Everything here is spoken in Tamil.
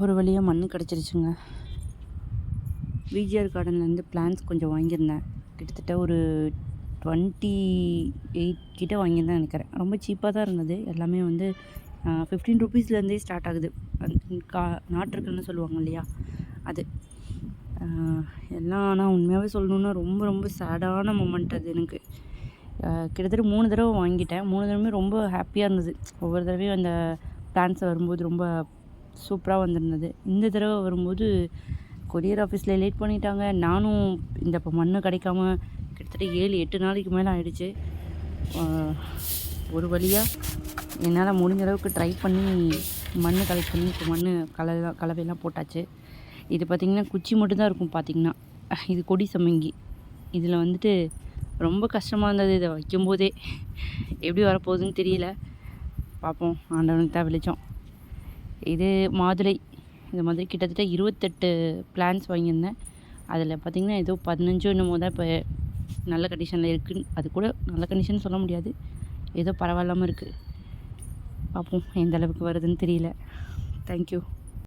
ஒரு வழியாக மண் கிடச்சிருச்சுங்க. விஜிஆர் கார்டன்லேருந்து பிளான்ஸ் கொஞ்சம் வாங்கியிருந்தேன். கிட்டத்தட்ட ஒரு 28 கிட்ட வாங்கியிருந்தேன் நினைக்கிறேன். ரொம்ப சீப்பாக தான் இருந்தது. எல்லாமே வந்து 15 ருபீஸ்லேருந்தே ஸ்டார்ட் ஆகுது. நாட்டுருக்குன்னு சொல்லுவாங்க இல்லையா, அது எல்லாம். ஆனால் உண்மையாகவே சொல்லணுன்னா ரொம்ப ரொம்ப சேடான மொமெண்ட் அது எனக்கு. கிட்டத்தட்ட 3 தடவை வாங்கிட்டேன். 3 தடவையுமே ரொம்ப ஹாப்பியாக இருந்தது. ஒவ்வொரு தடவையும் அந்த பிளான்ஸ் வரும்போது ரொம்ப சூப்பராக வந்திருந்தது. இந்த தடவை வரும்போது கொரியர் ஆஃபீஸில் லேட் பண்ணிட்டாங்க. நானும் இந்த இப்போ மண் கிடைக்காம கிட்டத்தட்ட 7-8 நாளைக்கு மேலே ஆயிடுச்சு. ஒரு வழியாக என்னால் முடிஞ்ச அளவுக்கு ட்ரை பண்ணி மண் கலெக்ட் பண்ணி இப்போ மண் கலவையெல்லாம் போட்டாச்சு. இது பார்த்திங்கன்னா குச்சி மட்டும்தான் இருக்கும். பார்த்திங்கன்னா இது கொடி சம்மங்கி. இதில் வந்துட்டு ரொம்ப கஷ்டமாக இருந்தது. இதை வைக்கும்போதே எப்படி வரப்போகுதுன்னு தெரியல. பார்ப்போம், ஆண்டவனுக்கு தான் வெளிச்சம். இது மாதுளை. இந்த மாதிரி கிட்டத்தட்ட 28 பிளான்ஸ் வாங்கியிருந்தேன். அதில் பார்த்திங்கன்னா ஏதோ 15 என்னமோ தான் இப்போ நல்ல கண்டிஷனில் இருக்குது. அது கூட நல்ல கண்டிஷன் சொல்ல முடியாது, ஏதோ பரவாயில்லாமல் இருக்குது. பார்ப்போம் எந்த அளவுக்கு வருதுன்னு தெரியல. தேங்க்யூ.